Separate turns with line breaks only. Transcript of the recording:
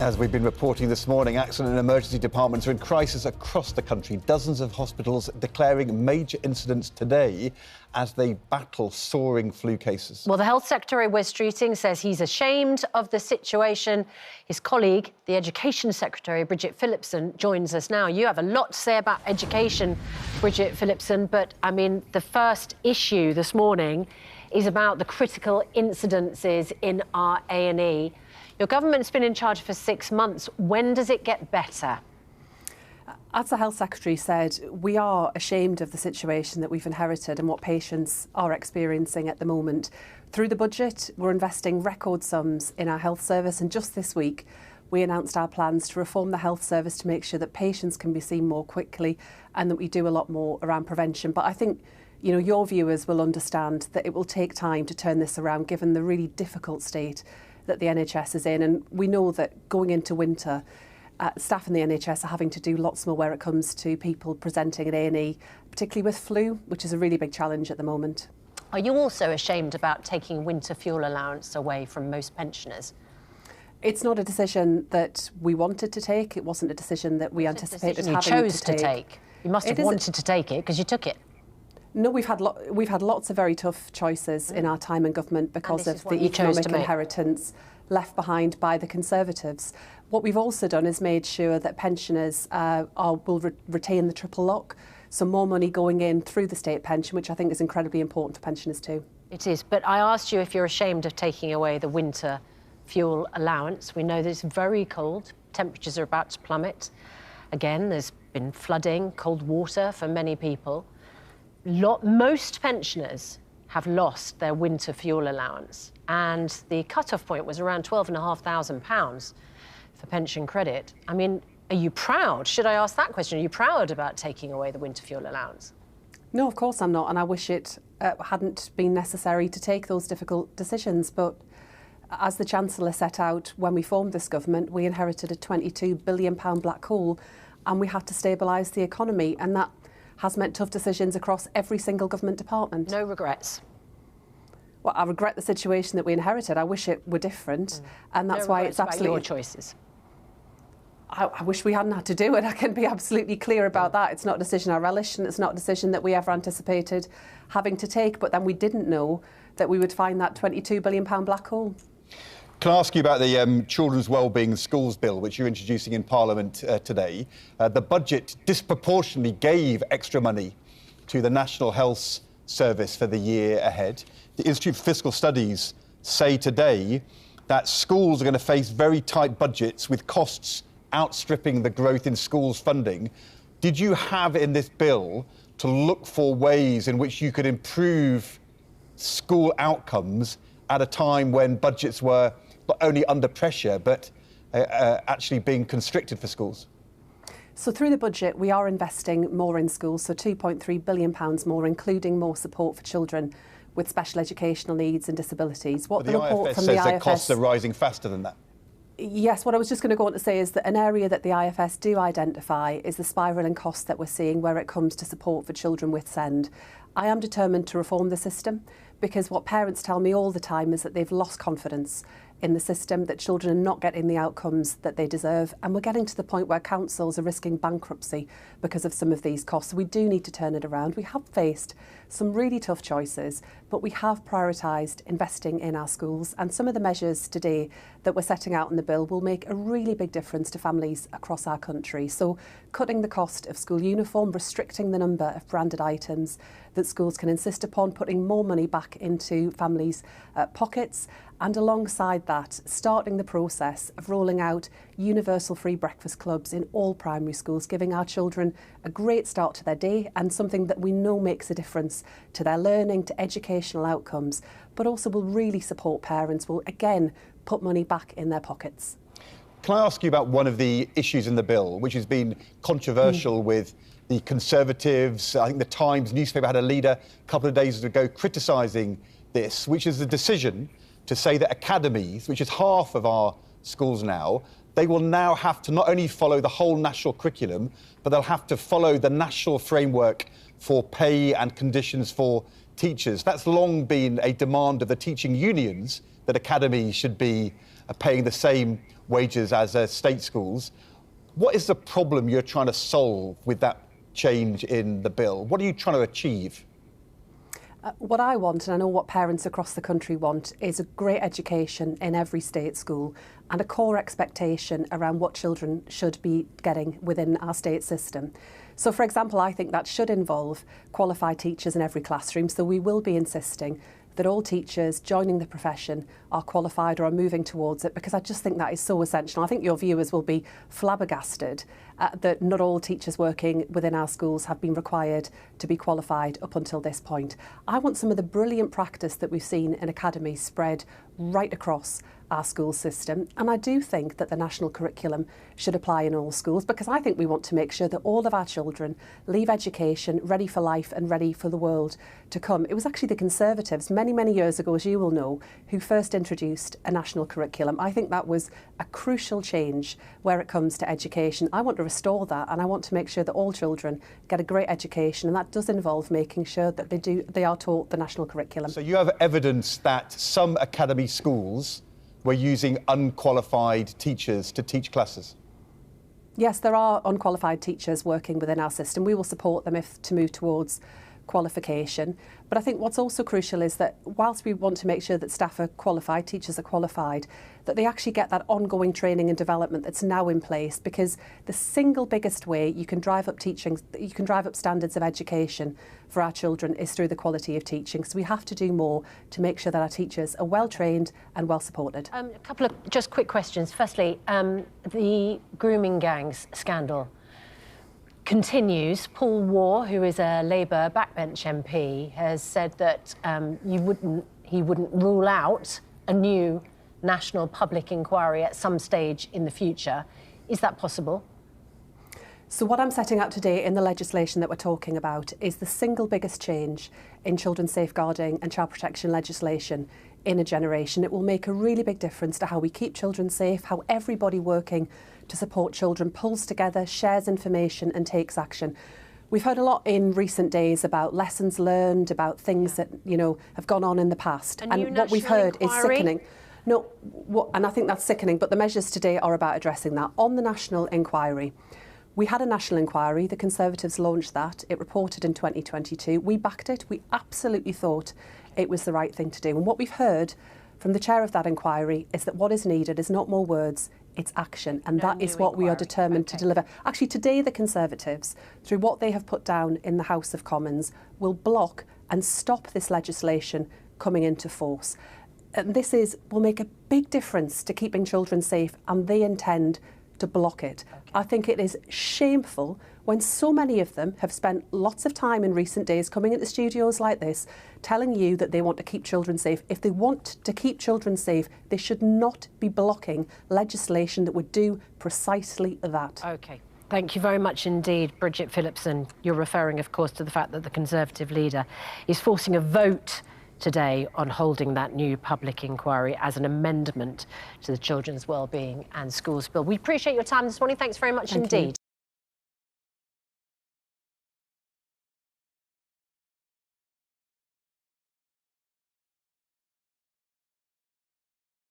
As we've been reporting this morning, accident and emergency departments are in crisis across the country. Dozens of hospitals declaring major incidents today as they battle soaring flu cases.
Well, the Health Secretary, Wes Streeting, says he's ashamed of the situation. His colleague, the Education Secretary, Bridget Phillipson, joins us now. You have a lot to say about education, Bridget Phillipson, but, I mean, the first issue this morning is about the critical incidences in our A&E. Your government's been in charge for 6 months. When does it get better?
As the Health Secretary said, we are ashamed of the situation that we've inherited and what patients are experiencing at the moment. Through the budget, we're investing record sums in our health service, and just this week we announced our plans to reform the health service to make sure that patients can be seen more quickly and that we do a lot more around prevention. But I think, you know, your viewers will understand that it will take time to turn this around, given the really difficult state that the NHS is in. And we know that going into winter, staff in the NHS are having to do lots more where it comes to people presenting at A&E, particularly with flu, which is a really big challenge at the moment.
Are you also ashamed about taking winter fuel allowance away from most pensioners?
It's not a decision that we wanted to take. It wasn't a decision that we anticipated having to take.
You chose to take. You must have wanted to take it because you took it.
No, we've had lots of very tough choices in our time in government because of the economic inheritance left behind by the Conservatives. What we've also done is made sure that pensioners will retain the triple lock, so more money going in through the state pension, which I think is incredibly important for pensioners too.
It is, but I asked you if you're ashamed of taking away the winter fuel allowance. We know that it's very cold, temperatures are about to plummet. Again, there's been flooding, cold water for many people. Most pensioners have lost their winter fuel allowance, and the cut-off point was around £12,500 for pension credit. I mean, are you proud? Should I ask that question? Are you proud about taking away the winter fuel allowance?
No, of course I'm not, and I wish it hadn't been necessary to take those difficult decisions. But as the Chancellor set out when we formed this government, we inherited a £22 billion black hole, and we had to stabilise the economy, and that has meant tough decisions across every single government department.
No regrets?
Well, I regret the situation that we inherited. I wish it were different, and that's why it's absolutely...
your choices?
I wish we hadn't had to do it. I can be absolutely clear about that. It's not a decision I relish, and it's not a decision that we ever anticipated having to take, but then we didn't know that we would find that £22 billion black hole.
Can I ask you about the Children's Wellbeing Schools Bill, which you're introducing in Parliament today? The budget disproportionately gave extra money to the National Health Service for the year ahead. The Institute for Fiscal Studies say today that schools are going to face very tight budgets with costs outstripping the growth in schools funding. Did you have in this bill to look for ways in which you could improve school outcomes at a time when budgets were not only under pressure, but actually being constricted for schools?
So through the budget, we are investing more in schools, so £2.3 billion more, including more support for children with special educational needs and disabilities.
What the report from the IFS says that costs are rising faster than that.
Yes, what I was just going to go on to say is that an area that the IFS do identify is the spiralling costs that we're seeing where it comes to support for children with SEND. I am determined to reform the system, because what parents tell me all the time is that they've lost confidence in the system, that children are not getting the outcomes that they deserve, and we're getting to the point where councils are risking bankruptcy because of some of these costs. So we do need to turn it around. We have faced some really tough choices, but we have prioritised investing in our schools, and some of the measures today that we're setting out in the bill will make a really big difference to families across our country. So cutting the cost of school uniform, restricting the number of branded items that schools can insist upon, putting more money back into families' pockets, and alongside that, starting the process of rolling out universal free breakfast clubs in all primary schools, giving our children a great start to their day and something that we know makes a difference to their learning, to educational outcomes, but also will really support parents, will again put money back in their pockets.
Can I ask you about one of the issues in the bill, which has been controversial with the Conservatives? I think the Times newspaper had a leader a couple of days ago criticising this, which is the decision to say that academies, which is half of our schools now, they will now have to not only follow the whole national curriculum, but they'll have to follow the national framework for pay and conditions for teachers. That's long been a demand of the teaching unions, that academies should be are paying the same wages as state schools. What is the problem you're trying to solve with that change in the bill? What are you trying to achieve?
What I want, and I know what parents across the country want, is a great education in every state school and a core expectation around what children should be getting within our state system. So, for example, I think that should involve qualified teachers in every classroom. So we will be insisting that all teachers joining the profession are qualified or are moving towards it, because I just think that is so essential. I think your viewers will be flabbergasted that not all teachers working within our schools have been required to be qualified up until this point. I want some of the brilliant practice that we've seen in academies spread right across our school system, and I do think that the national curriculum should apply in all schools, because I think we want to make sure that all of our children leave education ready for life and ready for the world to come. It was actually the Conservatives many years ago, as you will know, who first introduced a national curriculum. I think that was a crucial change where it comes to education. I want to restore that, and I want to make sure that all children get a great education, and that does involve making sure that they are taught the national curriculum.
So you have evidence that some academy schools were using unqualified teachers to teach classes?
Yes, there are unqualified teachers working within our system. We will support them if to move towards qualification. But I think what's also crucial is that whilst we want to make sure that staff are qualified, teachers are qualified, that they actually get that ongoing training and development that's now in place, because the single biggest way you can drive up standards of education for our children is through the quality of teaching. So we have to do more to make sure that our teachers are well trained and well supported.
A couple of just quick questions. Firstly, the grooming gangs scandal continues. Paul Waugh, who is a Labour backbench MP, has said that he wouldn't rule out a new national public inquiry at some stage in the future. Is that possible?
So what I'm setting out today in the legislation that we're talking about is the single biggest change in children's safeguarding and child protection legislation in a generation. It will make a really big difference to how we keep children safe, how everybody working to support children pulls together, shares information and takes action. We've heard a lot in recent days about lessons learned, about things that, you know, have gone on in the past. And what we've heard is sickening. No, and I think that's sickening, but the measures today are about addressing that. On the national inquiry, we had a national inquiry, the Conservatives launched that, it reported in 2022, we backed it, we absolutely thought it was the right thing to do. And what we've heard from the chair of that inquiry is that what is needed is not more words, it's action, and that is what we are determined to deliver. Actually, today the Conservatives, through what they have put down in the House of Commons, will block and stop this legislation coming into force. And this will make a big difference to keeping children safe, and they intend to block it. I think it is shameful when so many of them have spent lots of time in recent days coming into studios like this, telling you that they want to keep children safe. If they want to keep children safe, they should not be blocking legislation that would do precisely that.
OK. Thank you very much indeed, Bridget Phillipson. You're referring, of course, to the fact that the Conservative leader is forcing a vote today on holding that new public inquiry as an amendment to the Children's Wellbeing and Schools Bill. We appreciate your time this morning. Thanks very much indeed.